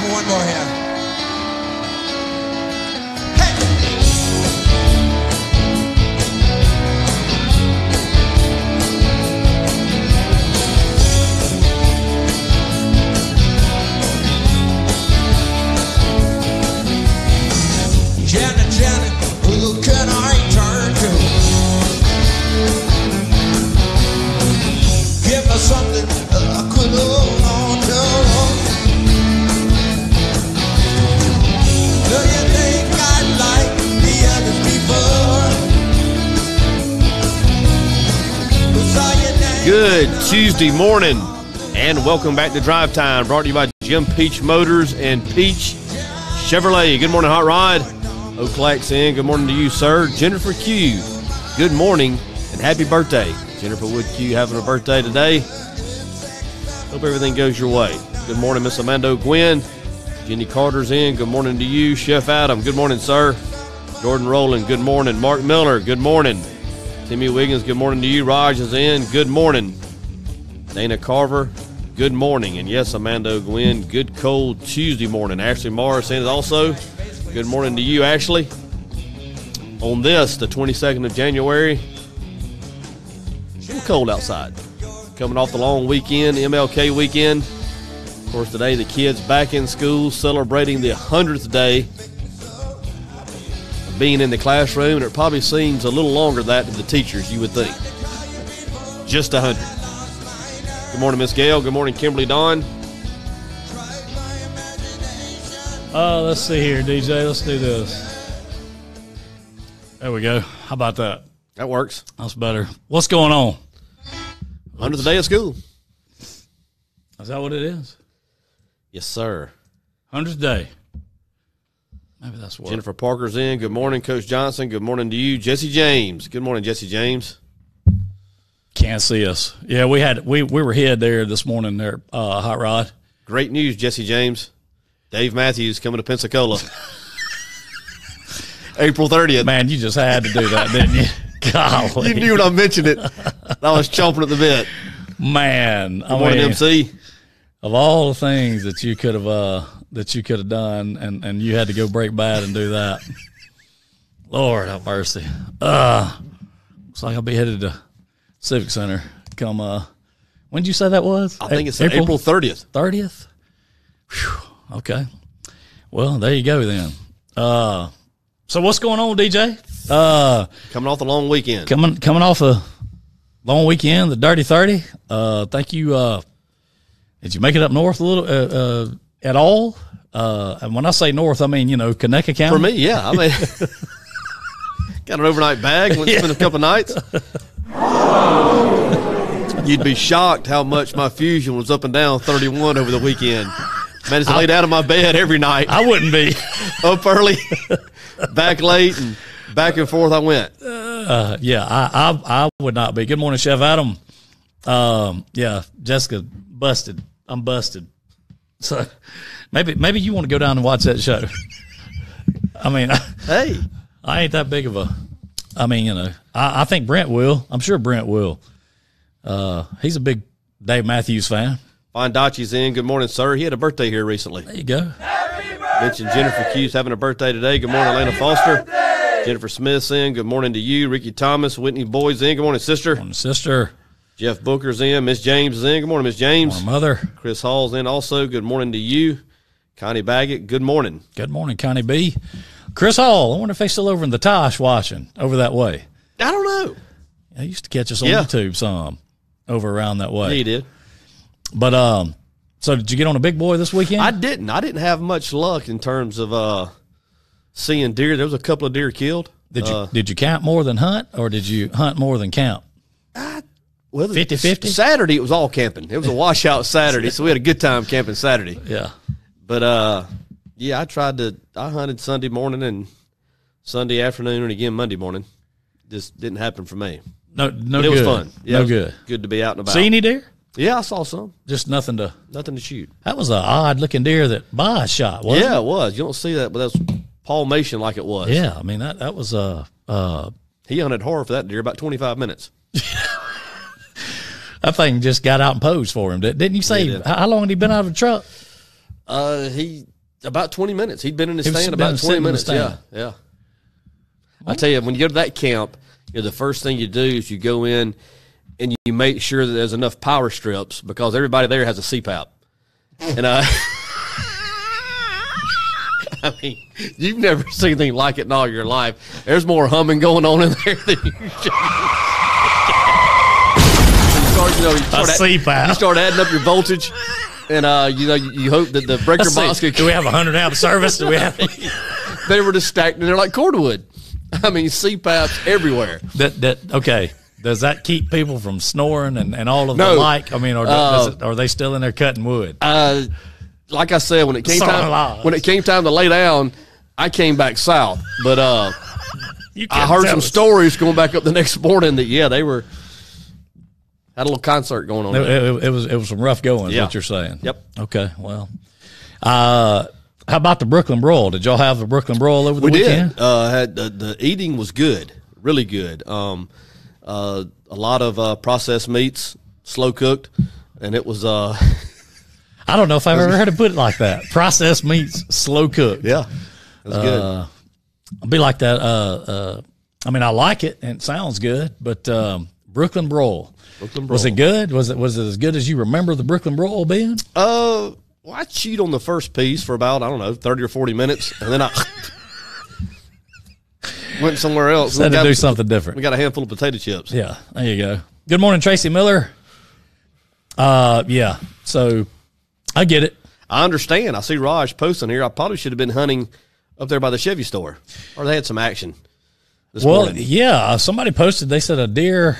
One more here. Janet, Janet, who can I turn to? Give me something I could hold on to. Do you think I'd like the other people? Good Tuesday morning, and welcome back to Drive Time, brought to you by Jim Peach Motors and Peach Chevrolet. Good morning, Hot Rod. Oaklax in. Good morning to you, sir. Jennifer Q, good morning and happy birthday. Jennifer Wood Q having a birthday today. Hope everything goes your way. Good morning, Miss Amanda Gwynn. Jenny Carter's in. Good morning to you. Chef Adam, good morning, sir. Jordan Rowland, good morning. Mark Miller, good morning. Timmy Wiggins, good morning to you. Raj is in. Good morning. Dana Carver, good morning. And yes, Amanda Gwynn, good cold Tuesday morning. Ashley Morris in also. Good morning to you, Ashley. On this, the 22nd of January, it's a little cold outside. Coming off the long weekend, MLK weekend. Of course, today the kids back in school celebrating the 100th day of being in the classroom, and it probably seems a little longer than that to the teachers, you would think. Just 100. Good morning, Miss Gail. Good morning, Kimberly Dawn. Let's see here, DJ. Let's do this. There we go. How about that? That works. That's better. What's going on? 100th day of school. Is that what it is? Yes, sir. 100th day. Maybe that's what. Jennifer Parker's in. Good morning, Coach Johnson. Good morning to you. Jesse James. Good morning, Jesse James. Can't see us. Yeah, we were head there this morning there, Hot Rod. Great news, Jesse James. Dave Matthews coming to Pensacola. April 30th. Man, you just had to do that, didn't you? Golly. You knew when I mentioned it. I was chomping at the bit. Man. Good morning, MC. Of all the things that you could have done, and you had to go break bad and do that. Lord have mercy. Looks like I'll be headed to Civic Center come when did you say that was? I think it's April 30th. 30th? Whew. Okay. Well, there you go then. So what's going on, DJ? Coming off the long weekend. Coming off a long weekend, the Dirty 30. Thank you. Did you make it up north a little at all? And when I say north, I mean, Conecuh County. For me, yeah. I mean, got an overnight bag. Went to spend a couple nights. You'd be shocked how much my Fusion was up and down 31 over the weekend. Managed to lay down in my bed every night. I wouldn't be. Up early, back late, and back and forth I went. Yeah, I would not be. Good morning, Chef Adam. Yeah, Jessica, busted. I'm busted. So maybe you want to go down and watch that show. I mean, hey, I ain't that big of a. I mean, I think Brent will. I'm sure Brent will. He's a big Dave Matthews fan. Fine Dachi's in. Good morning, sir. He had a birthday here recently. There you go. Mentioned Jennifer Q's having a birthday today. Good morning, Elena Foster. Jennifer Smith's in. Good morning to you. Ricky Thomas. Whitney Boyd's in. Good morning, sister. Good morning, sister. Jeff Booker's in. Miss James is in. Good morning, Miss James. Good morning, mother. Chris Hall's in also. Good morning to you. Connie Baggett, good morning. Good morning, Connie B. Chris Hall, I wonder if he's still over in the Tosh watching over that way. I don't know. He used to catch us on YouTube some over around that way. Yeah, he did. But so did you get on a big boy this weekend? I didn't. I didn't have much luck in terms of seeing deer. There was a couple of deer killed. Did you count more than hunt, or did you hunt more than count? Well, 50-50? Saturday, it was all camping. It was a washout Saturday, so we had a good time camping Saturday. Yeah. But, yeah, I hunted Sunday morning and Sunday afternoon and again Monday morning. Just didn't happen for me. No, but good. It was fun. Yeah, no good. Good to be out and about. See any deer? Yeah, I saw some. Just nothing to shoot. That was an odd-looking deer that Boz shot, wasn't it? Yeah, it was. You don't see that, but that's palmation like it was. Yeah, I mean, that was he hunted hard for that deer about 25 minutes. That thing just got out and posed for him. Didn't you say how long had he been out of the truck? He about 20 minutes. He'd been in his He was stand been about 20 sitting in the minutes. Yeah, stand. yeah. I tell you, when you go to that camp, the first thing you do is you go in and you make sure that there's enough power strips because everybody there has a CPAP. And I mean, you've never seen anything like it in all your life. There's more humming going on in there than you should. CPAP. You start adding up your voltage, and you hope that the breaker box do we have 100 amp service? Do we have? They were just stacked, and they're like cordwood. I mean, CPAPs everywhere. Okay. Does that keep people from snoring and all of the like? I mean, or are they still in there cutting wood? Like I said, when it came time to lay down, I came back south. But I heard some stories going back up the next morning that they had a little concert going on. It was some rough going. Is what you're saying? Yep. Okay. Well, how about the Brooklyn Broil? Did y'all have the Brooklyn Broil over the weekend? We did. The eating was good, really good. A lot of processed meats, slow cooked, and it was. I don't know if I've ever heard it put it like that. Processed meats, slow cooked. Yeah, it was good. I'll be like that. I mean, I like it and it sounds good, but Brooklyn Broil. Was it good? Was it as good as you remember the Brooklyn Broil being? Well, I chewed on the first piece for about 30 or 40 minutes, and then I went somewhere else. Had to do something different. We got a handful of potato chips. Yeah, there you go. Good morning, Tracy Miller. Yeah. So I get it. I understand. I see Raj posting here. I probably should have been hunting up there by the Chevy store, or they had some action this morning. Yeah. Somebody posted. They said a deer.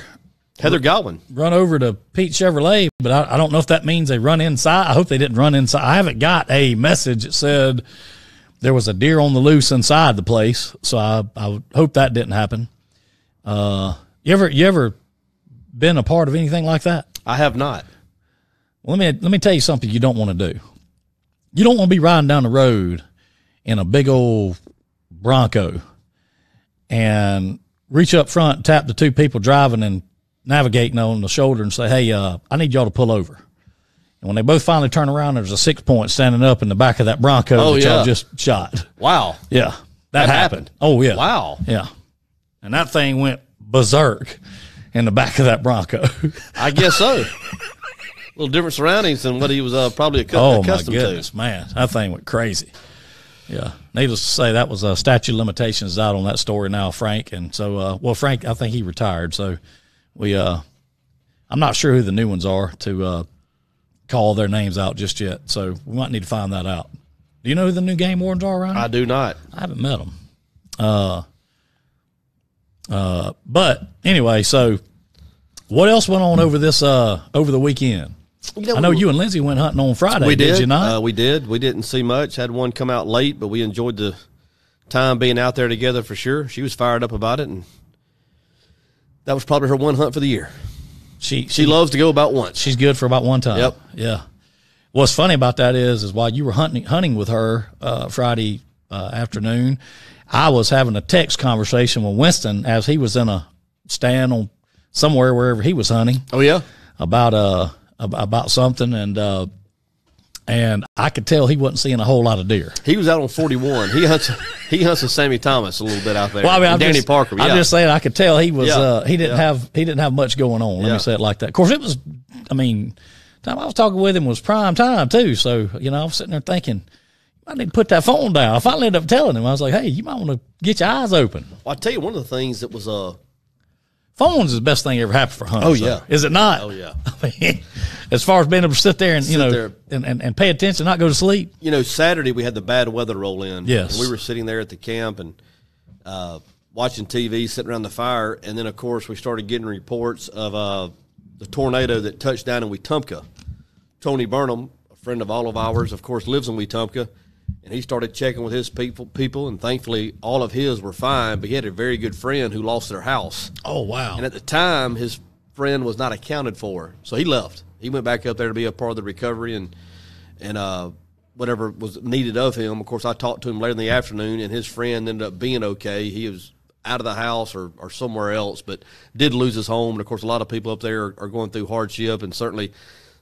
Heather Godwin Run over to Pete Chevrolet, but I don't know if that means they run inside. I hope they didn't run inside. I haven't got a message that said there was a deer on the loose inside the place, so I would hope that didn't happen. You ever been a part of anything like that? I have not. Well, let me tell you something you don't want to do. You don't want to be riding down the road in a big old Bronco and reach up front, tap the two people driving and navigating on the shoulder and say, hey, I need y'all to pull over. And when they both finally turn around, there's a 6-point standing up in the back of that Bronco that y'all just shot. Wow. Yeah. That happened. Oh, yeah. Wow. Yeah. And that thing went berserk in the back of that Bronco. I guess so. A little different surroundings than what he was probably accustomed to. Oh, my goodness, man. That thing went crazy. Yeah. Needless to say, that was a statute of limitations out on that story now, Frank. And so, Frank, I think he retired. So I'm not sure who the new ones are to call their names out just yet. So we might need to find that out. Do you know who the new game wardens are around here? I do not. I haven't met them. But anyway, so what else went on over the weekend? I know you and Lindsay went hunting on Friday. We did. Did you not? We did. We didn't see much. Had one come out late, but we enjoyed the time being out there together for sure. She was fired up about it, and that was probably her one hunt for the year. She loves to go about once. She's good for about one time. Yep. Yeah. What's funny about that is while you were hunting with her Friday afternoon, I was having a text conversation with Winston as he was in a stand on somewhere wherever he was hunting. Oh yeah, about something, and I could tell he wasn't seeing a whole lot of deer. He was out on 41. He hunts with Sammy Thomas a little bit out there. Well, I mean, Danny Parker. Yeah. I'm just saying I could tell he was he didn't have much going on. Let me say it like that. Of course, it was. I mean, time I was talking with him was prime time too. So I was sitting there thinking, I need to put that phone down. I finally ended up telling him. I was like, hey, you might want to get your eyes open. Well, I tell you, one of the things that was phones is the best thing ever happened for hunters. Oh yeah, is it not? Oh yeah. I mean, as far as being able to sit there and and pay attention, not go to sleep. Saturday we had the bad weather roll in. Yes, and we were sitting there at the camp and watching TV, sitting around the fire, and then of course we started getting reports of the tornado that touched down in Wetumpka. Tony Burnham, a friend of all of ours, of course, lives in Wetumpka. And he started checking with his people, and thankfully all of his were fine, but he had a very good friend who lost their house. Oh, wow. And at the time, his friend was not accounted for, so he left. He went back up there to be a part of the recovery and whatever was needed of him. Of course, I talked to him later in the afternoon, and his friend ended up being okay. He was out of the house or somewhere else, but did lose his home. And, of course, a lot of people up there are going through hardship, and certainly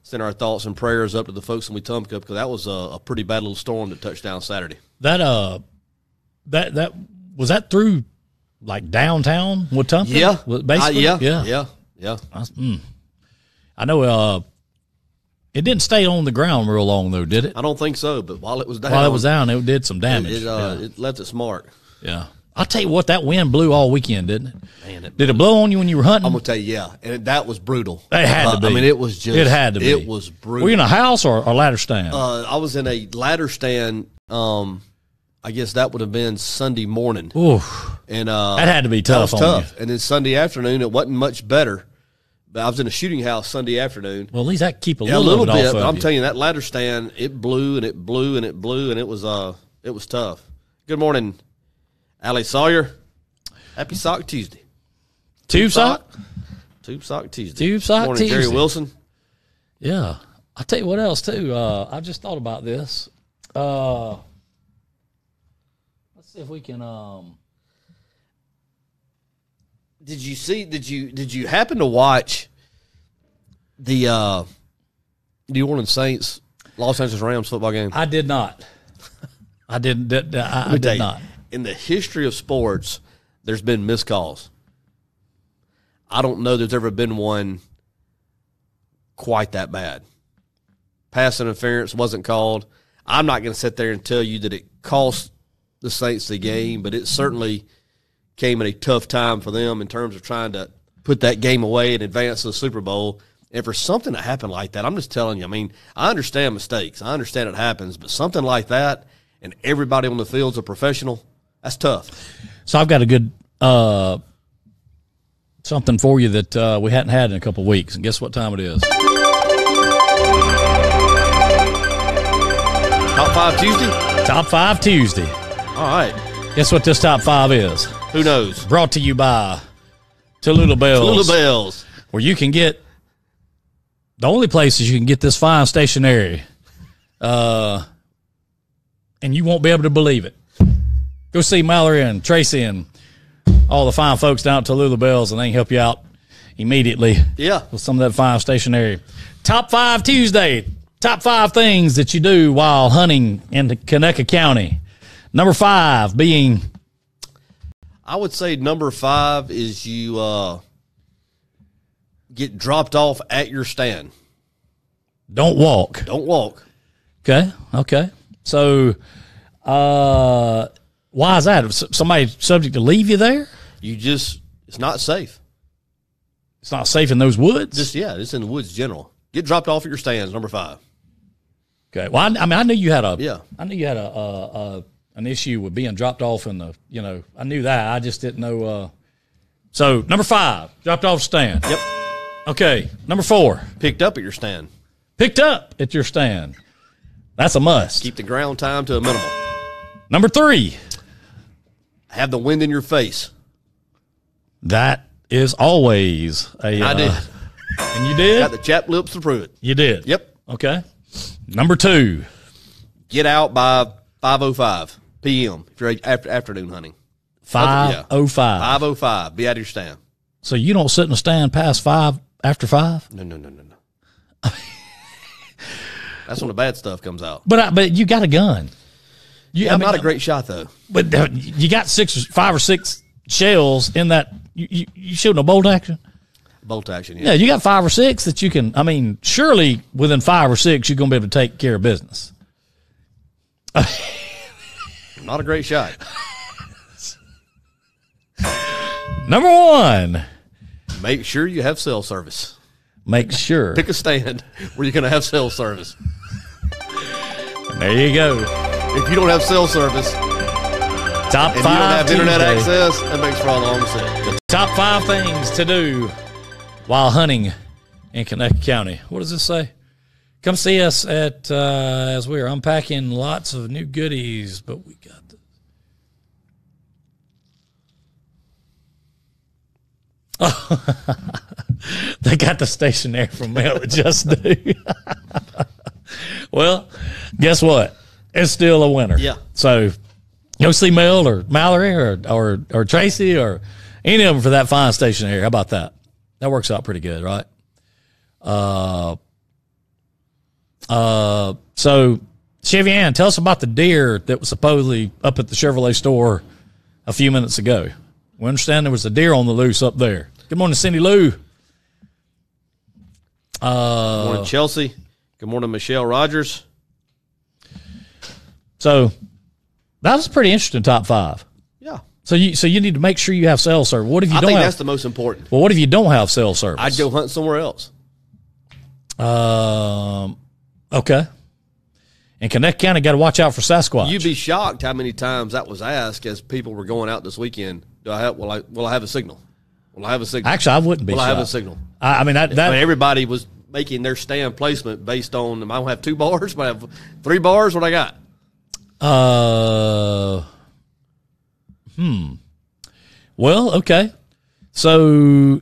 send our thoughts and prayers up to the folks in Wetumpka because that was a pretty bad little storm that touched down Saturday. That was that through like downtown Wetumpka? Yeah, basically. Yeah. I know. It didn't stay on the ground real long though, did it? I don't think so. But while it was down, it did some damage. It left its mark. Yeah. I'll tell you what, that wind blew all weekend, didn't it? Man, did it blow on you when you were hunting? I'm gonna tell you, yeah, and that was brutal. It had to be. I mean, it was just. It had to be. It was brutal. Were you in a house or a ladder stand? I was in a ladder stand. I guess that would have been Sunday morning. Oof. And that had to be tough. That was tough. And then Sunday afternoon, it wasn't much better. But I was in a shooting house Sunday afternoon. Well, at least that keep a little little bit. off But of I'm you. telling you, that ladder stand, it blew and it blew and it blew, and it was tough. Good morning, Allie Sawyer. Happy Sock Tuesday. Tube sock? Tube Sock Tuesday. Tube Sock Morning, Tuesday. Jerry Wilson. Yeah. I'll tell you what else, too. I just thought about this. Let's see if we can. Did you happen to watch the New Orleans Saints Los Angeles Rams football game? I did not. I did not. In the history of sports, there's been missed calls. I don't know there's ever been one quite that bad. Pass interference wasn't called. I'm not going to sit there and tell you that it cost the Saints the game, but it certainly came at a tough time for them in terms of trying to put that game away and advance to the Super Bowl. And for something to happen like that, I'm just telling you, I mean, I understand mistakes. I understand it happens, but something like that and everybody on the field's a professional, that's tough. So I've got a good something for you that we hadn't had in a couple of weeks. And guess what time it is? Top 5 Tuesday? Top 5 Tuesday. All right. Guess what this top 5 is? Who knows? Brought to you by Tallulah Bells. Tallulah Bells. Where you can get the only places you can get this fine stationery. And you won't be able to believe it. Go see Mallory and Tracy and all the fine folks down at Tallulah Bells, and they can help you out immediately. Yeah. With some of that fine stationery. Top 5 Tuesday. Top 5 things that you do while hunting in Conecuh County. Number 5 being... I would say number 5 is you get dropped off at your stand. Don't walk. Don't walk. Okay. So, why is that? Somebody subject to leave you there? It's not safe. It's not safe in those woods? It's in the woods general. Get dropped off at your stands, number 5. Okay. Well, I knew you had an issue with being dropped off in the, I knew that. I just didn't know. So, number 5, dropped off stand. Yep. Okay. Number 4. Picked up at your stand. Picked up at your stand. That's a must. Keep the ground time to a minimum. Number 3. Have the wind in your face. That is always a... I did. And you did? Got the chap lips to prove it. You did? Yep. Okay. Number 2. Get out by 5:05 p.m. if you're afternoon hunting. 5:05. 5:05. Be out of your stand. So you don't sit in a stand past 5 after 5? No. That's when the bad stuff comes out. But you got a gun. I'm not a great shot though. But you got 5 or 6 shells in that. You shooting a bolt action? Bolt action. Yeah, you got 5 or 6 that you can. I mean, surely within 5 or 6 you're going to be able to take care of business. Not a great shot. Number 1. Make sure you have cell service. Make sure. Pick a stand where you're going to have cell service. There you go. If you don't have cell service, top 5 you don't have internet Tuesday. access, that makes for a long set. The top 5 things to do while hunting in Conecuh County. What does this say? Come see us at as we are unpacking lots of new goodies, but we got the they got the stationery from mail it just do. Well, guess what? It's still a winner. Yeah. So go see Mel or Mallory or Tracy or any of them for that fine stationery. How about that? That works out pretty good, right? So, Chevy Ann, tell us about the deer that was supposedly up at the Chevrolet store a few minutes ago. We understand there was a deer on the loose up there. Good morning, Cindy Lou. Good morning, Chelsea. Good morning, Michelle Rogers. So, that was a pretty interesting top 5. Yeah. So you need to make sure you have cell service. What if you I don't think have? that's the most important. Well, what if you don't have cell service? I'd go hunt somewhere else. Okay. And Connect County got to watch out for Sasquatch. You'd be shocked how many times that was asked as people were going out this weekend. Will I have a signal? Will I have a signal? Actually, I wouldn't be Will shocked. I have a signal? I mean, everybody was making their stand placement based on, I don't have 2 bars, but I have 3 bars. What I got? Well, okay. So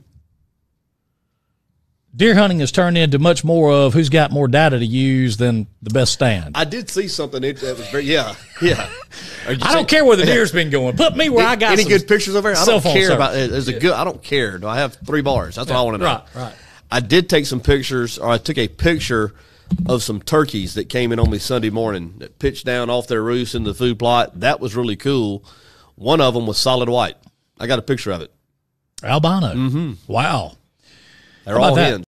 deer hunting has turned into much more of who's got more data to use than the best stand. I did see something that was very, yeah. I don't care where the deer's been going. Put me where I got any some good pictures over there. I cell don't phone care service. about it. There's a good. I don't care. Do I have 3 bars? That's all I want to know. Right. I did take some pictures, or I took a picture of some turkeys that came in on me Sunday morning that pitched down off their roost in the food plot. That was really cool. One of them was solid white. I got a picture of it. Albino. Mm-hmm. Wow. They're all hens.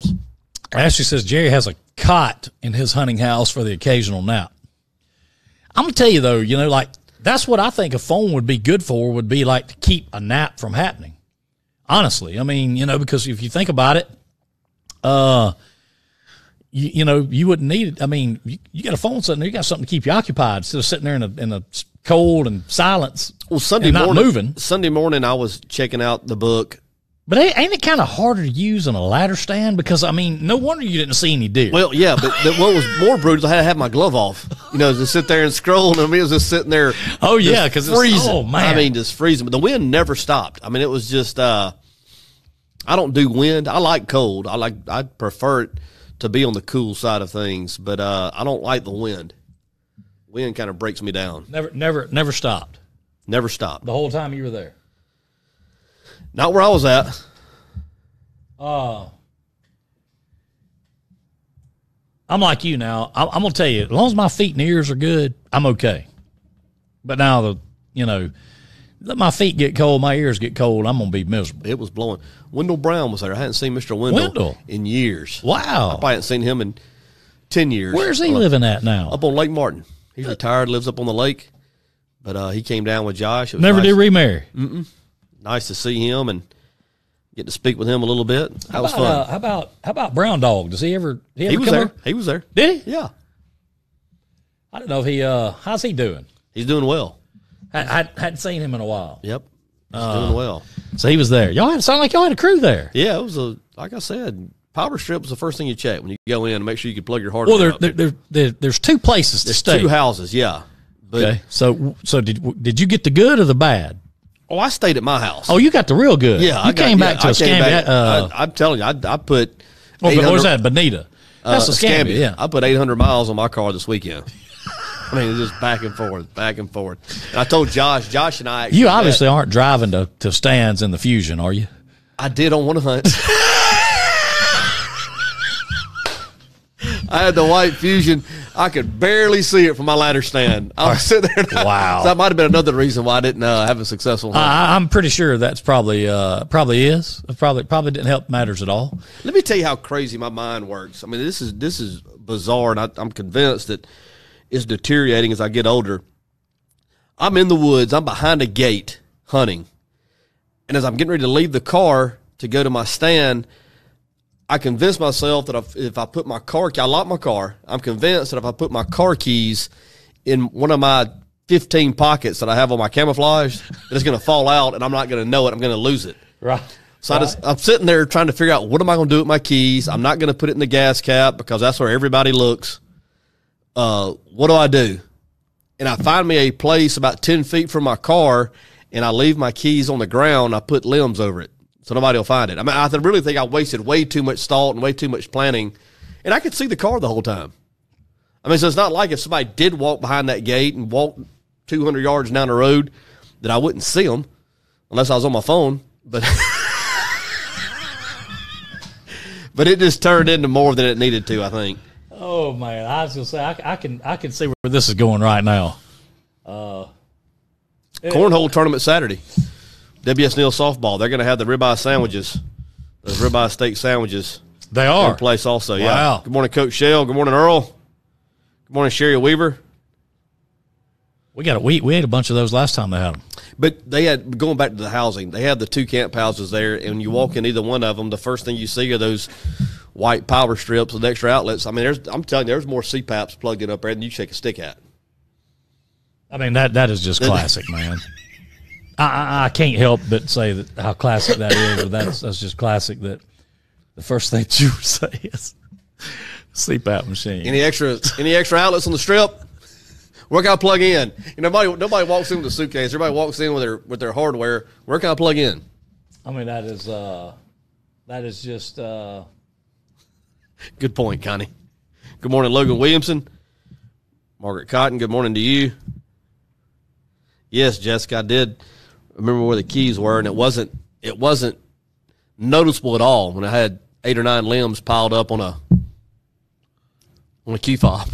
Ashley says Jerry has a cot in his hunting house for the occasional nap. I'm going to tell you, though, like that's what I think a phone would be good for, would be like to keep a nap from happening. Honestly. I mean, because if you think about it, you wouldn't need it. I mean, you got a phone sitting there, you got something to keep you occupied instead of sitting there in a cold and silence. Well, Sunday morning, I was checking out the book. But ain't it kind of harder to use on a ladder stand? Because, I mean, no wonder you didn't see any deer. Well, yeah, but what was more brutal is I had to have my glove off, to sit there and scroll, and it was just sitting there. Oh, yeah, because it's freezing. Oh, man. I mean, just freezing. But the wind never stopped. I mean, it was just, I don't do wind. I like cold. I prefer it to be on the cool side of things, but I don't like the wind. Wind kind of breaks me down. Never stopped. Never stopped. The whole time you were there. Not where I was at. I'm like you now. I'm going to tell you, as long as my feet and ears are good, I'm okay. But now, let my feet get cold, my ears get cold, I'm going to be miserable. It was blowing. Wendell Brown was there. I hadn't seen Mr. Wendell in years. Wow. I probably hadn't seen him in 10 years. Where's he living at now? Up on Lake Martin. He's retired, lives up on the lake. But he came down with Josh. It was Never nice. did remarry. Mm-mm. Nice to see him and get to speak with him a little bit. That was fun. How about Brown Dog? Does he ever? He was there. He was there. Did he? Yeah. I don't know if he. How's he doing? He's doing well. I hadn't seen him in a while. Yep. He's doing well. So he was there. Sound like y'all had a crew there. Yeah, it was like I said, power strip was the first thing you check when you go in to make sure you could plug your hardware. Well, there's 2 places to stay. 2 houses, yeah. But, okay. So did you get the good or the bad? Oh, I stayed at my house. Oh, you got the real good. Yeah, you came back to a Scambia. I'm telling you, I put. What was that? Bonita. That's a Scambia. Yeah, I put 800 miles on my car this weekend. I mean, it's just back and forth. And I told Josh and I. You obviously aren't driving to stands in the Fusion, are you? I did on one hunt. I had the white Fusion. I could barely see it from my ladder stand. I was sitting there. Wow. So that might have been another reason why I didn't have a successful hunt. I'm pretty sure that's probably is. It probably didn't help matters at all. Let me tell you how crazy my mind works. I mean, this is bizarre, and I'm convinced that it's deteriorating as I get older. I'm in the woods. I'm behind a gate hunting. And as I'm getting ready to leave the car to go to my stand, I convinced myself that if I put my car – I locked my car. I'm convinced that if I put my car keys in one of my 15 pockets that I have on my camouflage, that it's going to fall out and I'm not going to know it. I'm going to lose it. Right. So I'm sitting there trying to figure out what am I going to do with my keys. I'm not going to put it in the gas cap because that's where everybody looks. What do I do? And I find me a place about 10 feet from my car, and I leave my keys on the ground. I put limbs over it so nobody will find it. I mean, I really think I wasted way too much thought and way too much planning, and I could see the car the whole time. I mean, so it's not like if somebody did walk behind that gate and walk 200 yards down the road that I wouldn't see them unless I was on my phone. But but it just turned into more than it needed to, I think. Oh man, I was gonna say I can see where this is going right now. Cornhole tournament Saturday. WS Neal softball. They're going to have the ribeye sandwiches, those ribeye steak sandwiches. They are in place also. Wow. Yeah. Good morning, Coach Shell. Good morning, Earl. Good morning, Sherry Weaver. We ate a bunch of those last time they had them. But they had, going back to the housing, they have the 2 camp houses there, and you walk in either one of them, the first thing you see are those white power strips with extra outlets. I mean, I'm telling you, there's more CPAPs plugged in up there than you shake a stick at. I mean, that is just classic, man. I can't help but say that how classic that is, but that's just classic that the first thing that you would say is CPAP machine. Any extra outlets on the strip? Where can I plug in? Nobody walks in with a suitcase. Everybody walks in with their hardware. Where can I plug in? I mean, that is just good point, Connie. Good morning, Logan Williamson. Margaret Cotton, good morning to you. Yes, Jessica, I did remember where the keys were, and it wasn't noticeable at all when I had 8 or 9 limbs piled up on a key fob.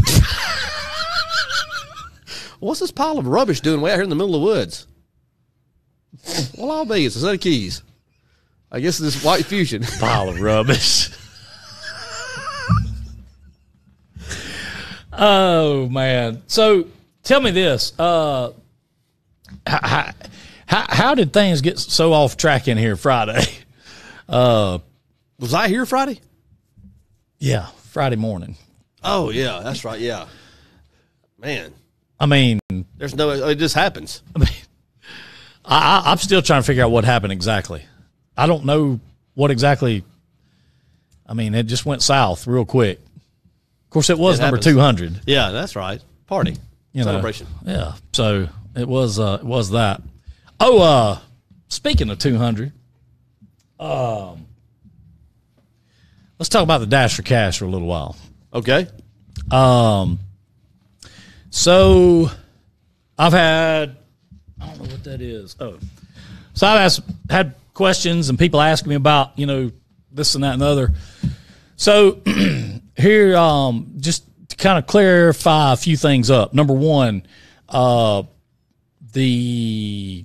What's this pile of rubbish doing way out here in the middle of the woods? Well, I'll be. It's a set of keys. I guess it's this white fusion. Pile of rubbish. Oh, man. So tell me this. How did things get so off track in here Friday? Was I here Friday? Yeah, Friday morning. Oh, yeah, that's right, yeah. Man. I mean, it just happens. I mean, I'm still trying to figure out what happened exactly. I don't know what exactly. I mean, it just went south real quick. Of course, it was number 200. Yeah, that's right. Party. Celebration. Yeah. So it was that. Oh, speaking of 200, let's talk about the Dash for Cash for a little while. Okay. So I've had, I don't know what that is. Oh, so I've had questions and people asking me about, this and that and the other. So here, just to kind of clarify a few things up. Number one, the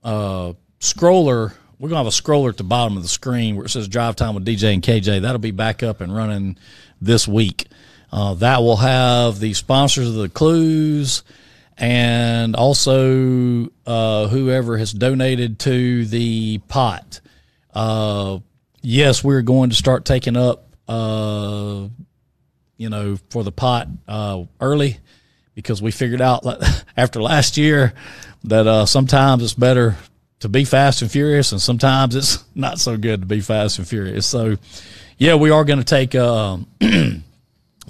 scroller, we're going to have a scroller at the bottom of the screen where it says Drive Time with DJ and KJ. That'll be back up and running this week. That will have the sponsors of the clues and also whoever has donated to the pot. Yes, we're going to start taking up, for the pot early because we figured out after last year that sometimes it's better to be fast and furious and sometimes it's not so good to be fast and furious. So, yeah, we are going to take we're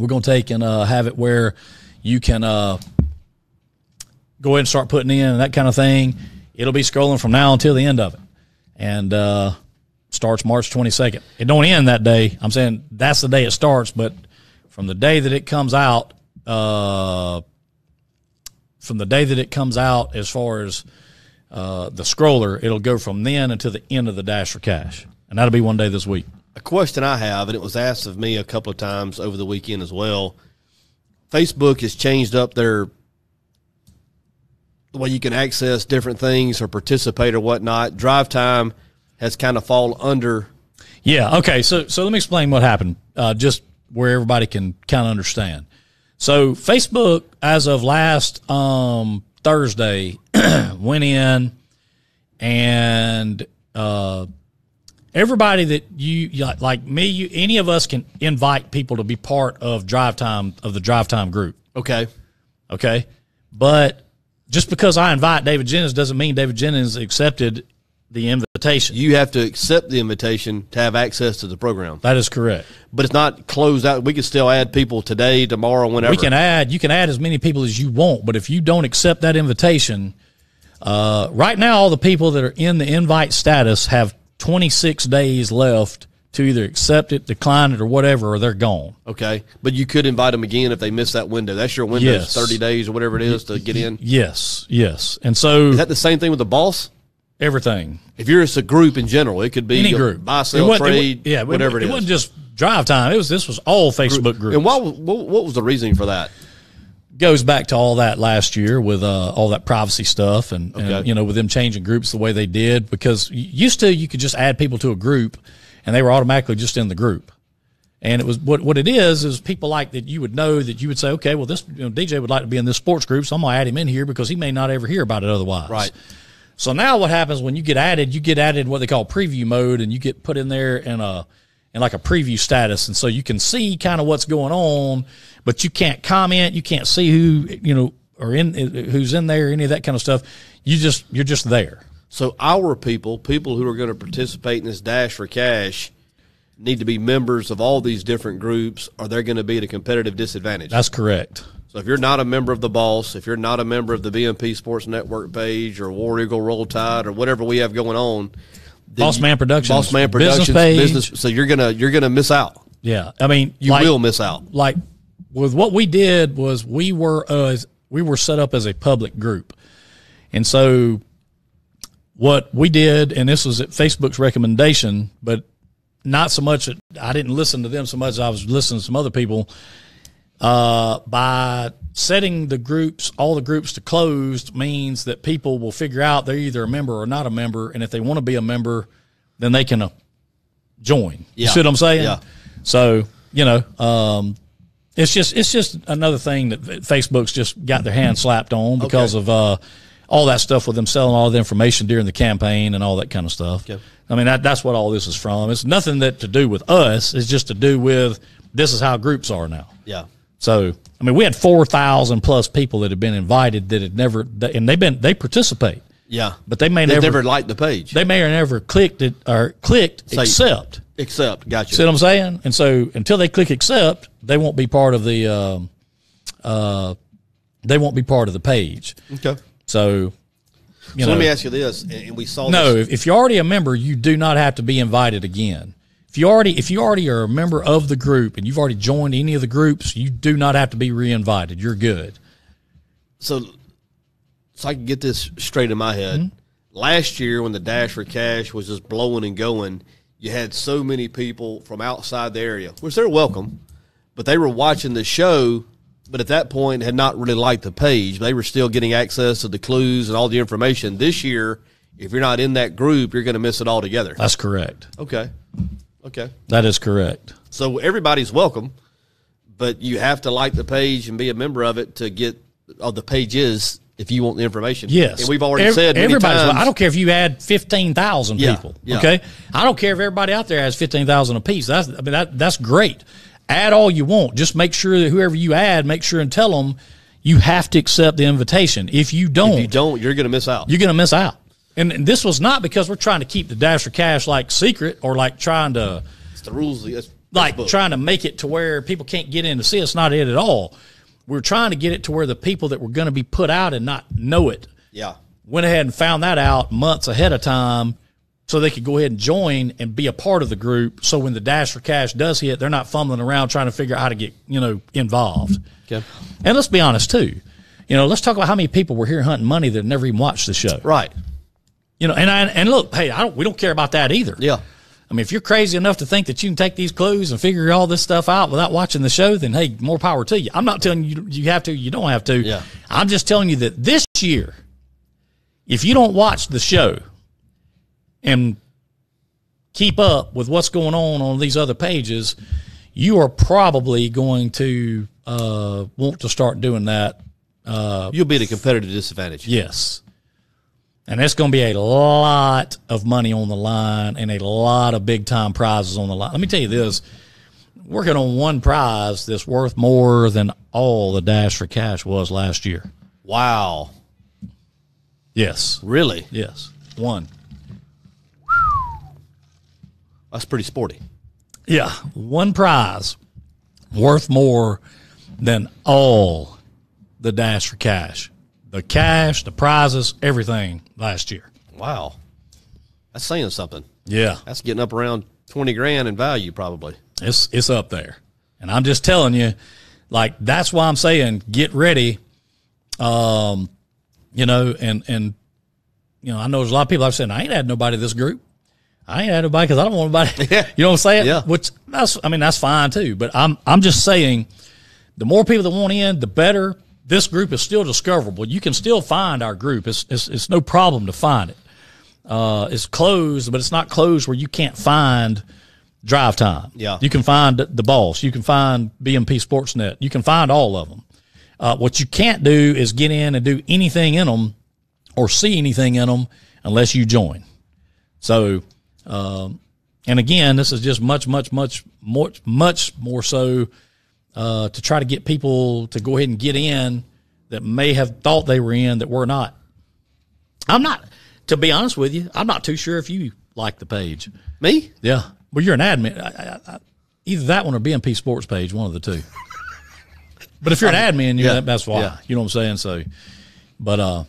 going to take and have it where you can go ahead and start putting in and that kind of thing. It'll be scrolling from now until the end of it. And starts March 22nd. It don't end that day. I'm saying that's the day it starts, but from the day that it comes out, as far as the scroller, it'll go from then until the end of the Dash for Cash. And that'll be one day this week. A question I have, and it was asked of me a couple of times over the weekend as well. Facebook has changed up the way you can access different things or participate or whatnot. Drive Time has kind of fallen under. Yeah, okay. So let me explain what happened, just where everybody can kind of understand. So Facebook, as of last Thursday, went in and everybody that you like me, any of us can invite people to be part of Drive Time, of the Drive Time group. Okay. But just because I invite David Jennings doesn't mean David Jennings accepted the invitation. You have to accept the invitation to have access to the program. That is correct. But it's not closed out. We can still add people today, tomorrow, whenever. You can add as many people as you want, but if you don't accept that invitation, right now all the people that are in the invite status have 26 days left to either accept it, decline it, or whatever, or they're gone. Okay. But you could invite them again if they miss that window. That's your window, Yes. 30 days or whatever it is to get in. Yes. And so Is that the same thing with the boss? everything. If you're just a group in general, it could be Any group. buy, sell, trade, whatever it is. It wasn't just drive time. This was all Facebook groups. And what was the reasoning for that? Goes back to all that last year with all that privacy stuff and with them changing groups the way they did, because used to you could just add people to a group and they were automatically just in the group. And it was what it is people like that you would know that you would say, okay, well, this DJ would like to be in this sports group, so I'm going to add him in here because he may not ever hear about it otherwise. Right. So now what happens when you get added what they call preview mode, and you get put in there in like a preview status, and so you can see kind of what's going on, but you can't comment, you can't see who who's in there, any of that kind of stuff. You're just there. So our people who are going to participate in this Dash for Cash need to be members of all these different groups, or they're going to be at a competitive disadvantage. That's correct. So if you're not a member of the Boss, if you're not a member of the BMP Sports Network page or War Eagle Roll Tide or whatever we have going on, Bossman Productions, business page, so you're gonna miss out. Yeah, I mean, you will miss out. Like with what we did was we were set up as a public group, and so what we did, and this was at Facebook's recommendation, but not so much that I didn't listen to them so much as I was listening to some other people. By setting all the groups to closed means that people will figure out they're either a member or not a member, and if they want to be a member, then they can join. Yeah. You see what I'm saying? Yeah. So it's just another thing that Facebook's just got their hand slapped on because of all that stuff with them selling all the information during the campaign and all that kind of stuff. Okay. I mean, that's what all this is from. It's nothing to do with us. It's just to do with this is how groups are now. Yeah. So, I mean, we had 4,000 plus people that had been invited that had never, and they participate. Yeah. But they never liked the page. They may have never clicked accept. Accept. Gotcha. See what I'm saying? And so until they click accept, they won't be part of the, page. Okay. So, let me ask you this, and we saw this. If you're already a member, you do not have to be invited again. If you already are a member of the group and you've already joined any of the groups, you do not have to be re-invited. You're good. So I can get this straight in my head. Mm-hmm. Last year when the Dash for Cash was just blowing and going, you had so many people from outside the area, which they're welcome, but they were watching the show, but at that point had not really liked the page. They were still getting access to the clues and all the information. This year, if you're not in that group, you're going to miss it altogether. That's correct. Okay. That is correct. So everybody's welcome, but you have to like the page and be a member of it to get the pages if you want the information. Yes. And we've already said many times. I don't care if you add 15,000 people. Yeah. Okay. I don't care if everybody out there has 15,000 apiece. That's great. Add all you want. Just make sure that whoever you add, make sure and tell them you have to accept the invitation. If you don't, you're going to miss out. You're going to miss out. And this was not because we're trying to keep the Dash for Cash like secret or like trying to. It's the rules. Like trying to make it to where people can't get in to see us. Not it at all. We're trying to get it to where the people that were going to be put out and not know it. Yeah. Went ahead and found that out months ahead of time so they could go ahead and join and be a part of the group. So when the Dash for Cash does hit, they're not fumbling around trying to figure out how to get, involved. Okay. And let's be honest too. Let's talk about how many people were here hunting money that never even watched the show. Right. And look, hey, we don't care about that either. Yeah. I mean, if you're crazy enough to think that you can take these clues and figure all this stuff out without watching the show, then hey, more power to you. I'm not telling you you have to, you don't have to. Yeah. I'm just telling you that this year, if you don't watch the show and keep up with what's going on these other pages, you are probably going to want to start doing that. You'll be at a competitive disadvantage. Yes. And it's going to be a lot of money on the line and a lot of big-time prizes on the line. Let me tell you this. Working on one prize that's worth more than all the Dash for Cash was last year. Wow. Yes. Really? Yes. One. That's pretty sporty. Yeah. One prize worth more than all the Dash for Cash. The cash, the prizes, everything last year. Wow. That's saying something. Yeah. That's getting up around 20 grand in value probably. It's up there. And I'm just telling you, like, that's why I'm saying get ready. And I know there's a lot of people I've said, I ain't had nobody to this group. I ain't had nobody because I don't want nobody. Yeah. You know what I'm saying? Yeah. Which that's fine too. But I'm just saying, the more people that want in, the better. This group is still discoverable. You can still find our group. It's no problem to find it. It's closed, but it's not closed where you can't find Drive Time. Yeah. You can find the Boss. You can find BMP Sportsnet. You can find all of them. What you can't do is get in and do anything in them or see anything in them unless you join. So, and again, this is just much more so to try to get people to go ahead and get in that may have thought they were in that were not. I'm not, to be honest with you, I'm not too sure if you like the page. Me? Yeah. Well, you're an admin. Either that one or BMP Sports page, one of the two. But if you're an admin, that's why. Yeah. You know what I'm saying? So, but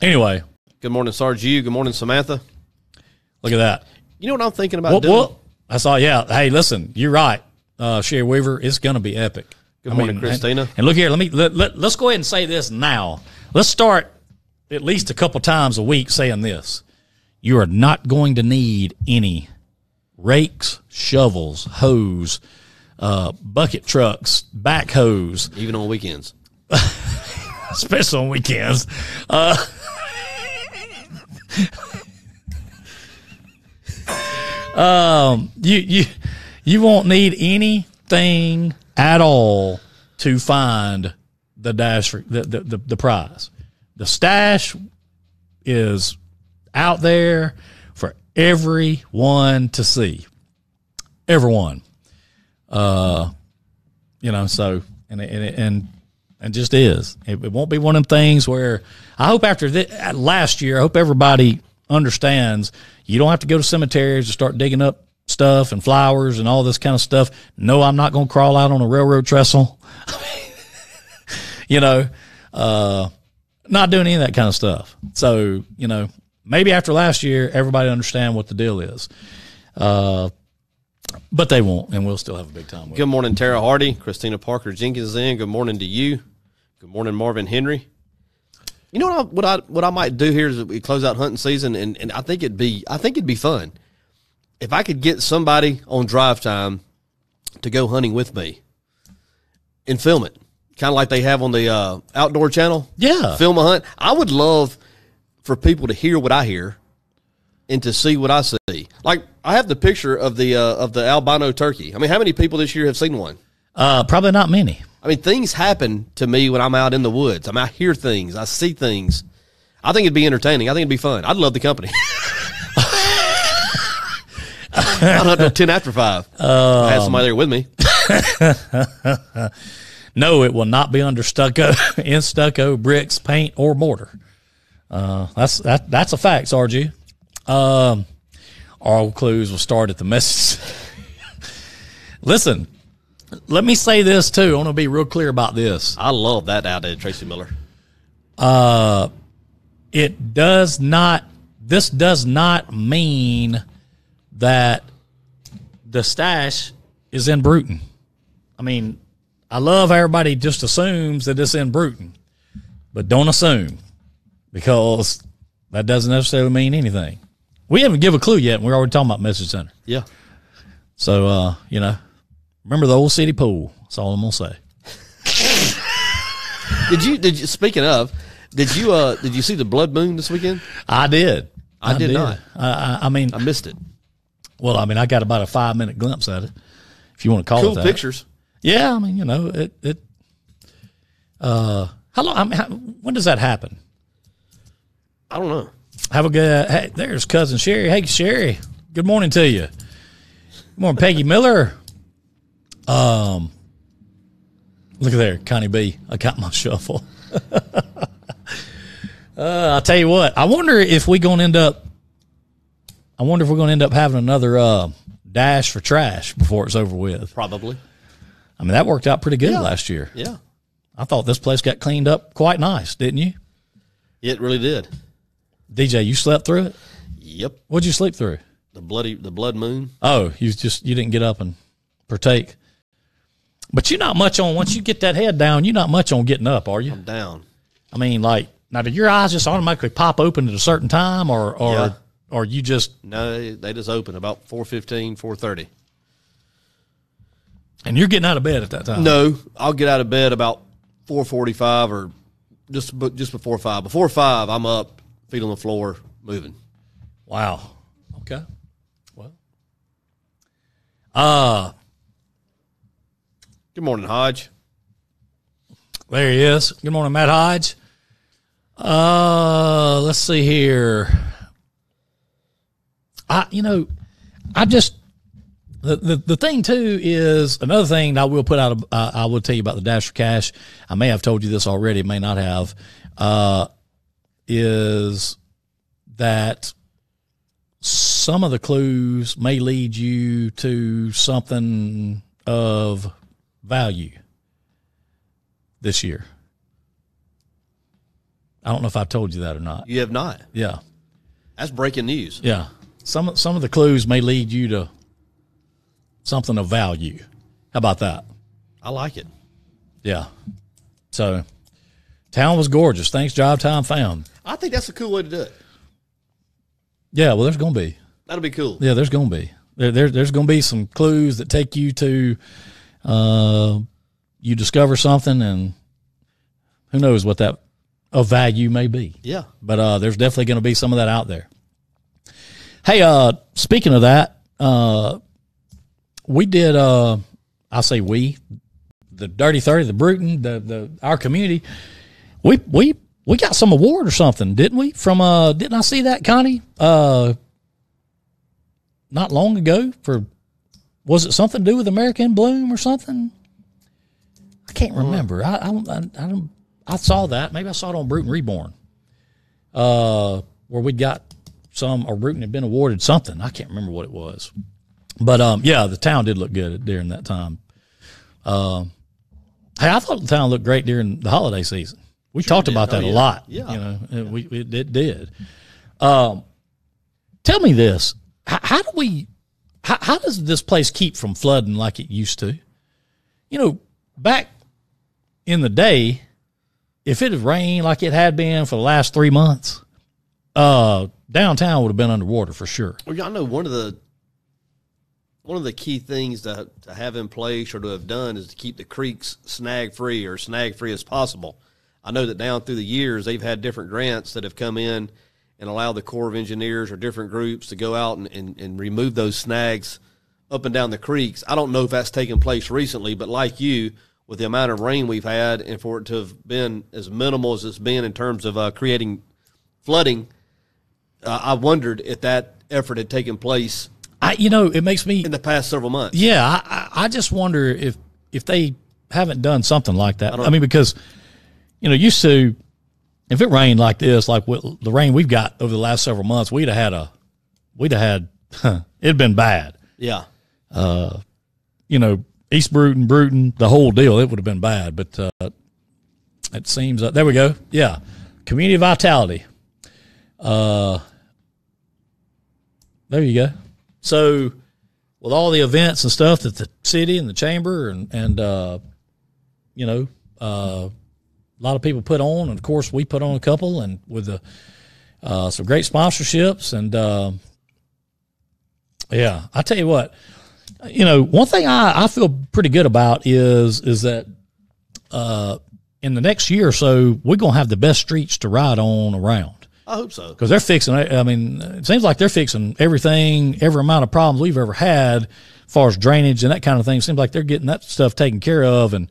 anyway. Good morning, Sarge. Good morning, Samantha. Look at that. You know what I'm thinking about doing? I saw, yeah. Hey, listen, you're right. Sherry Weaver, it's going to be epic. Good morning, Christina. And look here, let's go ahead and say this now. Let's start at least a couple times a week saying this. You are not going to need any rakes, shovels, hose, bucket trucks, backhoes. Even on weekends. Especially on weekends. You won't need anything at all to find the dash for the prize. The stash is out there for everyone to see. Everyone. So and just is. It won't be one of them things where I hope after last year, I hope everybody understands you don't have to go to cemeteries to start digging up stuff and flowers and all this kind of stuff. No, I'm not going to crawl out on a railroad trestle. Not doing any of that kind of stuff. So, maybe after last year, everybody understand what the deal is. But they won't, and we'll still have a big time with it. Good morning, Tara Hardy. Christina Parker Jenkins in. Good morning to you. Good morning, Marvin Henry. You know what I might do here is we close out hunting season, and I think it'd be fun if I could get somebody on Drive Time to go hunting with me and film it, kind of like they have on the Outdoor Channel. Yeah, film a hunt. I would love for people to hear what I hear and to see what I see. Like I have the picture of the albino turkey. I mean, how many people this year have seen one? Probably not many. I mean, things happen to me when I'm out in the woods. I hear things. I see things. I think it'd be entertaining. I think it'd be fun. I'd love the company. I'd hunt till 10 after 5. I had somebody there with me. No, it will not be under stucco, in stucco, bricks, paint, or mortar. That's a fact, Sarge. All clues will start at the message. Listen. Let me say this, too. I want to be real clear about this. I love that out there, Tracy Miller. This does not mean that the stash is in Bruton. I mean, I love how everybody just assumes that it's in Bruton, but don't assume, because that doesn't necessarily mean anything. We haven't given a clue yet, and we're already talking about Message Center. Yeah. So, remember the old city pool. That's all I'm gonna say. Did you? Speaking of, did you see the blood moon this weekend? I did. I did not. I missed it. Well, I got about a 5-minute glimpse at it, if you want to call it that. Cool pictures. Yeah, it. How long? When does that happen? I don't know. Have a good. Hey, there's cousin Sherry. Hey, Sherry. Good morning to you. Good morning, Peggy Miller. Look at there, Connie B. I got my shuffle. I'll tell you what. I wonder if we're going to end up having another dash for trash before it's over with. Probably. I mean, that worked out pretty good last year. Yeah. I thought this place got cleaned up quite nice, didn't you? It really did. DJ, you slept through it? Yep. What'd you sleep through? The blood moon. Oh, you didn't get up and partake. But you're not much on, once you get that head down, you're not much on getting up, are you? I'm down. I mean, like, now, do your eyes just automatically pop open at a certain time, or or you just No, they just open about 4:15, 4:30. And you're getting out of bed at that time? No, I'll get out of bed about 4:45 or just before 5. Before 5, I'm up, feet on the floor, moving. Wow. Okay. Well. Good morning, Hodge. There he is. Good morning, Matt Hodge. Let's see here. The thing too is another thing I will put out. I will tell you about the Dash for Cash. I may have told you this already, may not have. Is that some of the clues may lead you to something of value this year. I don't know if I've told you that or not. You have not. Yeah. That's breaking news. Yeah. Some of the clues may lead you to something of value. How about that? I like it. Yeah. So, town was gorgeous. Thanks, Drive Time Found. I think that's a cool way to do it. Yeah, well, there's going to be. That'll be cool. Yeah, there's going to be. There's going to be some clues that take you to, you discover something, and who knows what that of value may be. Yeah. But there's definitely going to be some of that out there. Hey, speaking of that, we did, I say we, the Dirty 30, the Bruton, our community, we got some award or something, didn't we? From, didn't I see that, Connie? Not long ago was it something to do with American Bloom or something? I can't remember. I saw that. Maybe I saw it on Bruton Reborn, where we got or Bruton had been awarded something. I can't remember what it was. But, yeah, the town did look good during that time. Hey, I thought the town looked great during the holiday season. We talked about that a lot. Yeah. You know, it did. Tell me this. How does this place keep from flooding like it used to? You know, back in the day, if it had rained like it had been for the last 3 months, downtown would have been underwater for sure. Well, I know one of the key things to have in place or to have done is to keep the creeks snag free as possible. I know that down through the years, they've had different grants that have come in and allow the Corps of Engineers or different groups to go out and remove those snags up and down the creeks. I don't know if that's taken place recently, but like you, with the amount of rain we've had and for it to have been as minimal as it's been in terms of creating flooding, I wondered if that effort had taken place. It makes me in the past several months. Yeah, I just wonder if they haven't done something like that. I mean, because used to, if it rained like this, like the rain we've got over the last several months, it'd been bad. Yeah. East Bruton, the whole deal, it would have been bad. But it seems there we go. Yeah, community vitality. There you go. So, with all the events and stuff that the city and the chamber and a lot of people put on, and of course we put on a couple, and with some great sponsorships, and I tell you what, one thing I feel pretty good about is that in the next year or so we're gonna have the best streets to ride on around. I hope so. Because they're fixing, it seems like they're fixing everything, every amount of problems we've ever had as far as drainage and that kind of thing. It seems like they're getting that stuff taken care of and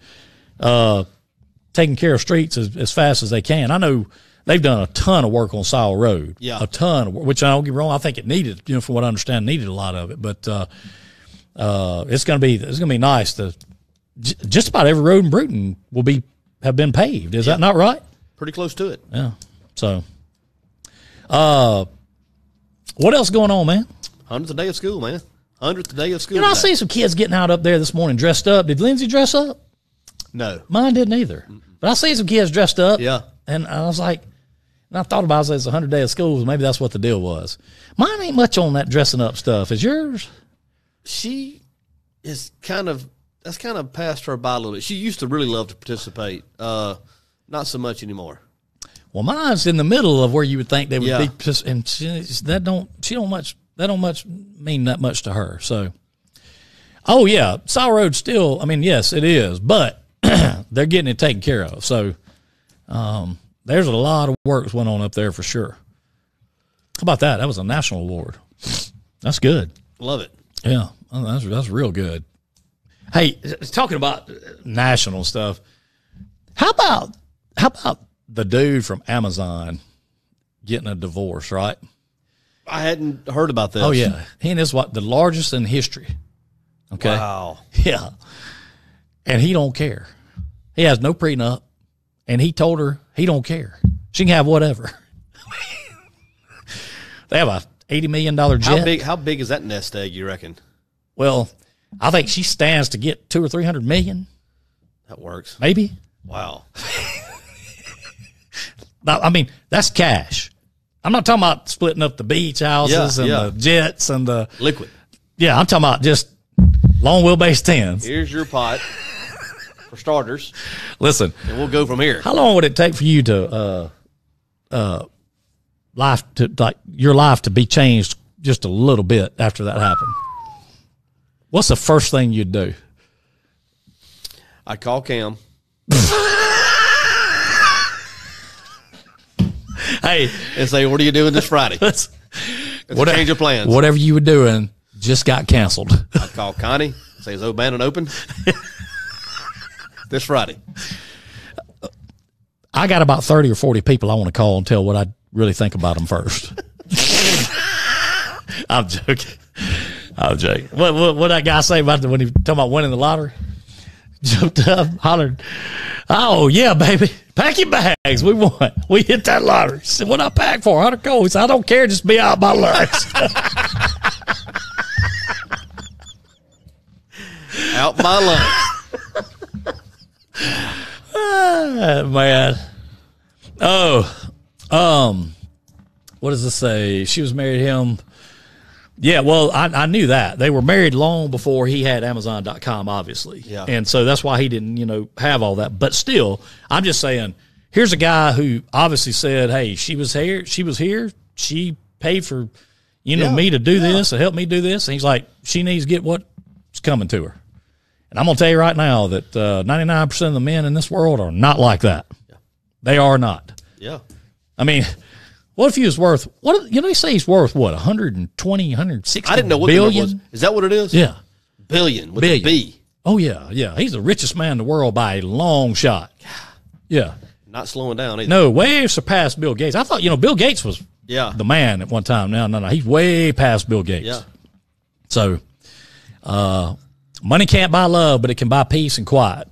taking care of streets as fast as they can. I know they've done a ton of work on Sile Road. Yeah. A ton of work, which I don't get me wrong, I think it needed, from what I understand, needed a lot of it. But it's going to be nice to just about every road in Bruton have been paved. Is that not right? Pretty close to it. Yeah. So what else going on, man? 100th day of school, man. 100th day of school. I see some kids getting out up there this morning dressed up. Did Lindsay dress up? No. Mine didn't either. But I see some kids dressed up. Yeah. And I was like, and I thought about it as 100th day of school. Maybe that's what the deal was. Mine ain't much on that dressing up stuff. Is yours? She is that's kind of passed her by a little bit. She used to really love to participate. Not so much anymore. Well, mine's in the middle of where you would think they would Yeah. be, and that don't much mean that much to her. So, oh yeah, Sour Road still. I mean, yes, it is, but they're getting it taken care of. So, there's a lot of work that went on up there for sure. How about that? That was a national award. That's good. Love it. Yeah, that's real good. Hey, talking about national stuff, how about the dude from Amazon getting a divorce, right? I hadn't heard about this. Oh yeah, he is the largest in history. Okay. Wow. Yeah, and he don't care. He has no prenup, and he told her he don't care. She can have whatever. They have a $80 million jet. How big is that nest egg, you reckon? Well, I think she stands to get $200 or $300 million. That works. Maybe. Wow. I mean, that's cash. I'm not talking about splitting up the beach houses and the jets and the liquid. Yeah, I'm talking about just long wheelbase 10s. Here's your pot for starters. Listen, and we'll go from here. How long would it take for you to your life to be changed just a little bit after that happened? What's the first thing you'd do? I'd call Cam. Hey, and say, what are you doing this Friday? It's a change of plans. Whatever you were doing just got canceled. I'd call Connie, say, is O'Bannon open? This Friday. I got about 30 or 40 people I want to call and tell what I really think about them first. I'm joking. What that guy say about when he talking about winning the lottery? Jumped up, hollered, "Oh yeah, baby, pack your bags. We won. We hit that lottery." He said, "What I pack for? 100 gold." He said, "I don't care. Just be out by lunch." Out by lunch. Man. What does this say? She was married to him. Yeah, well, I knew that. They were married long before he had Amazon.com, obviously. Yeah. And so that's why he didn't, have all that. But still, I'm just saying, here's a guy who obviously said, hey, she was here. She paid for, me to do this and help me do this. And he's like, she needs to get what's coming to her. And I'm going to tell you right now that 99% of the men in this world are not like that. Yeah. They are not. Yeah. I mean, what if he was worth, they say he's worth what, 120, 160 I didn't know what billion? was. Is that what it is? Yeah. Billion with a B. Oh, yeah, yeah. He's the richest man in the world by a long shot. Yeah. Not slowing down either. No, way surpassed Bill Gates. I thought, Bill Gates was the man at one time. No. He's way past Bill Gates. Yeah. So, money can't buy love, but it can buy peace and quiet.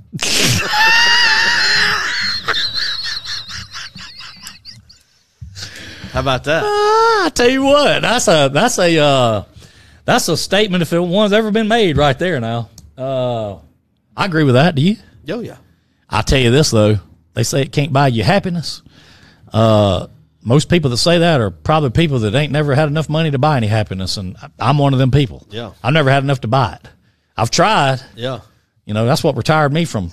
How about that? I tell you what, that's a statement if one's ever been made right there. Now, I agree with that. Do you? Oh yeah. I tell you this though, they say it can't buy you happiness. Most people that say that are probably people that ain't never had enough money to buy any happiness, and I'm one of them people. Yeah. I've never had enough to buy it. I've tried. Yeah. That's what retired me from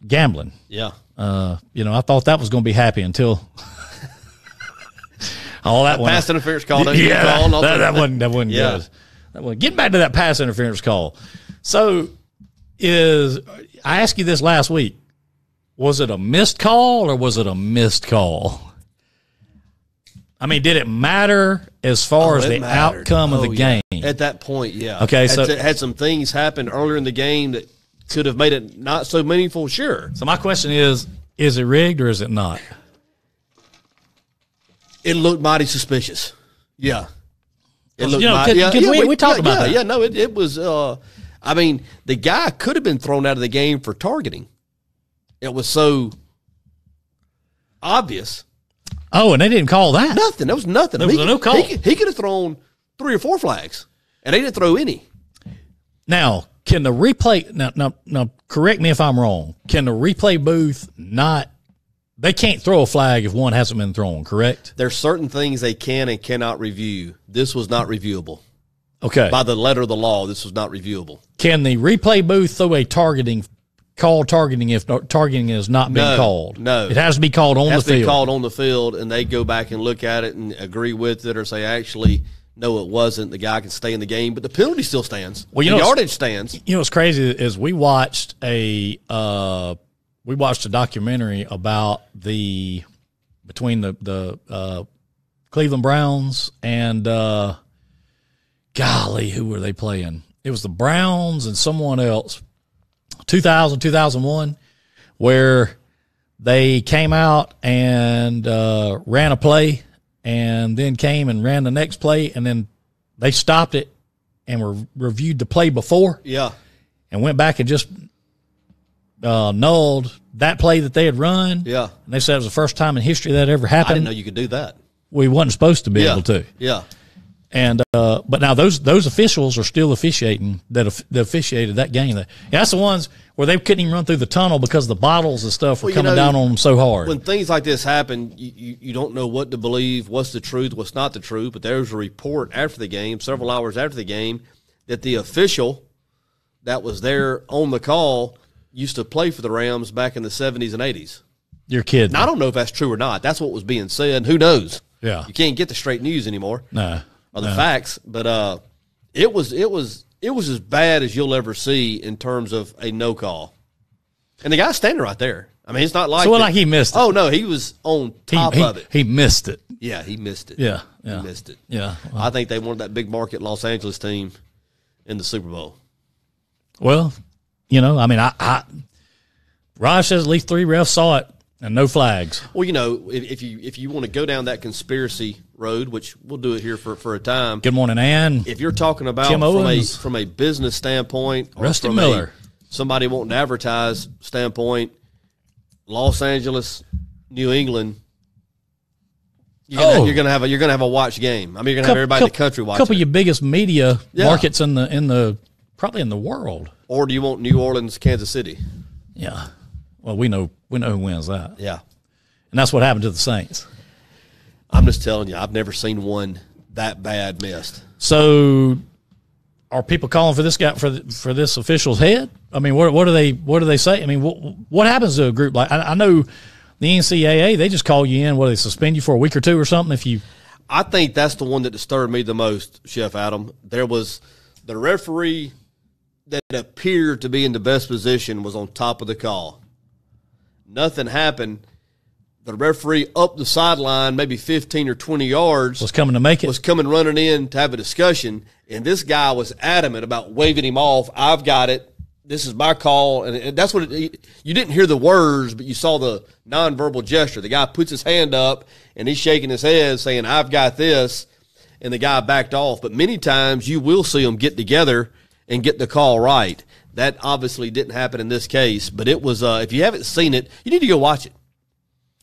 gambling. Yeah. I thought that was going to be happy until. All that one. Pass interference call. Yeah, that wasn't good. That wasn't. Getting back to that pass interference call. So, I asked you this last week. Was it a missed call or was it a missed call? I mean, did it matter as far as the outcome of the game? At that point, yeah. Okay, so had some things happen earlier in the game that could have made it not so meaningful. Sure. So my question is it rigged or is it not? It looked mighty suspicious. Yeah. It looked we talked about that. Yeah, no, it was, the guy could have been thrown out of the game for targeting. It was so obvious. Oh, and they didn't call that? Nothing. There was nothing. There was no call. He could have thrown 3 or 4 flags, and they didn't throw any. Now, can the replay now correct me if I'm wrong. Can the replay booth not – they can't throw a flag if one hasn't been thrown, correct? There's certain things they can and cannot review. This was not reviewable. Okay. By the letter of the law, this was not reviewable. Can the replay booth throw a targeting call targeting if targeting has not been called. No. It has to be called on the field. It has to be called on the field, and they go back and look at it and agree with it or say, actually, no, it wasn't. The guy can stay in the game, but the penalty still stands. Well, the yardage stands. You know what's crazy is we watched a documentary about between the Cleveland Browns and golly, who were they playing? It was the Browns and someone else. 2000, 2001, where they came out and ran a play and then came and ran the next play, and then they stopped it and reviewed the play before. Yeah. And went back and just nulled that play that they had run. Yeah. And they said it was the first time in history that ever happened. I didn't know you could do that. We wasn't supposed to be able to. Yeah. And but now those officials are still officiating that officiated that game. That's the ones where they couldn't even run through the tunnel because the bottles and stuff were coming down on them so hard. When things like this happen, you don't know what to believe, what's the truth, what's not the truth. But there's a report after the game, several hours after the game, that the official that was there on the call used to play for the Rams back in the 70s and 80s. You're kidding. Now, I don't know if that's true or not. That's what was being said. Who knows? Yeah. You can't get the straight news anymore. No. Or the facts. But it was as bad as you'll ever see in terms of a no call. And the guy's standing right there. I mean, it's not like like he missed it. Oh no, he was on top of it. He missed it. Yeah, he missed it. Yeah. He missed it. Yeah. Well, I think they wanted that big market Los Angeles team in the Super Bowl. Well, I mean, Raj says at least 3 refs saw it and no flags. Well, if you want to go down that conspiracy road, which we'll do it here for a time. Good morning, Ann. If you're talking about from a business standpoint, or Rusty from Miller, somebody wanting to advertise standpoint, Los Angeles, New England, you're gonna have a watch game. I mean, you're gonna have everybody in the country watching. A couple of your biggest media markets in the probably in the world. Or do you want New Orleans, Kansas City? Yeah. Well, we know who wins that. Yeah. And that's what happened to the Saints. I'm just telling you, I've never seen one that bad missed. So, are people calling for this guy for this official's head? I mean, what do they say? I mean, what happens to a group like? I know the NCAA, they just call you in. What, they suspend you for a week or two or something? I think that's the one that disturbed me the most, Chef Adam. There was the referee that appeared to be in the best position was on top of the call. Nothing happened. The referee up the sideline, maybe 15 or 20 yards. Was coming to make it. Was coming running in to have a discussion, and this guy was adamant about waving him off. I've got it. This is my call. And that's what you didn't hear the words, but you saw the nonverbal gesture. The guy puts his hand up, and he's shaking his head saying, I've got this, and the guy backed off. But many times you will see them get together and get the call right. That obviously didn't happen in this case, but it was. If you haven't seen it, you need to go watch it.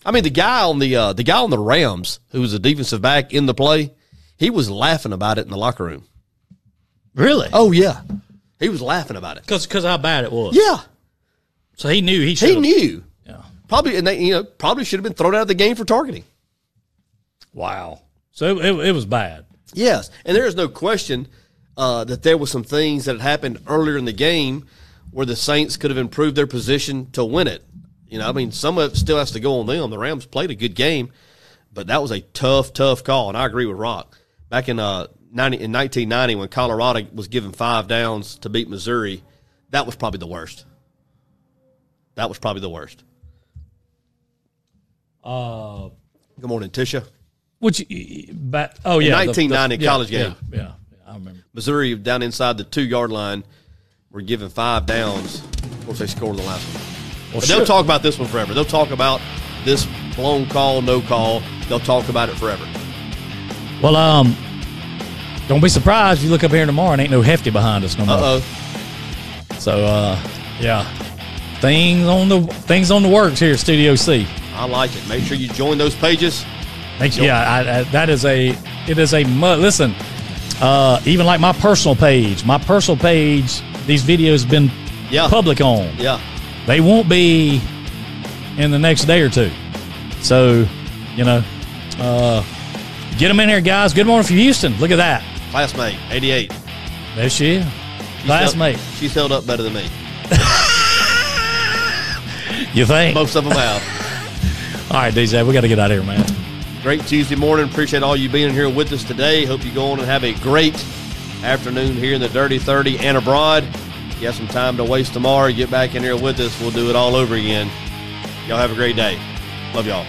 I mean, the guy on the Rams, who was a defensive back in the play, he was laughing about it in the locker room. Really? Oh yeah, he was laughing about it because how bad it was. Yeah. So he knew he knew. Yeah. Probably, and they probably should have been thrown out of the game for targeting. Wow. So it was bad. Yes, and there is no question that there were some things that had happened earlier in the game where the Saints could have improved their position to win it. I mean, some of it still has to go on them. The Rams played a good game, but that was a tough call, and I agree with Rock. Back in 1990 when Colorado was given 5 downs to beat Missouri, that was probably the worst. Good morning, Tisha. In 1990 college game. Yeah, I remember. Missouri down inside the 2-yard line were given 5 downs. Of course, they scored the last one. Well, they'll talk about this one forever. They'll talk about this blown call, no call. They'll talk about it forever. Well, don't be surprised if you look up here tomorrow and ain't no Hefty behind us no more. Uh-oh. So, yeah, things on the works here at Studio C. I like it. Make sure you join those pages. That is listen. Even like my personal page, these videos have been public on. Yeah. They won't be in the next day or two. So, get them in here, guys. Good morning from Houston. Look at that. Classmate, 88. There she is. Classmate. She's held up better than me. You think? Most of them have. All right, DJ, we got to get out of here, man. Great Tuesday morning. Appreciate all you being here with us today. Hope you go on and have a great afternoon here in the Dirty 30 and abroad. You got some time to waste tomorrow. Get back in here with us. We'll do it all over again. Y'all have a great day. Love y'all.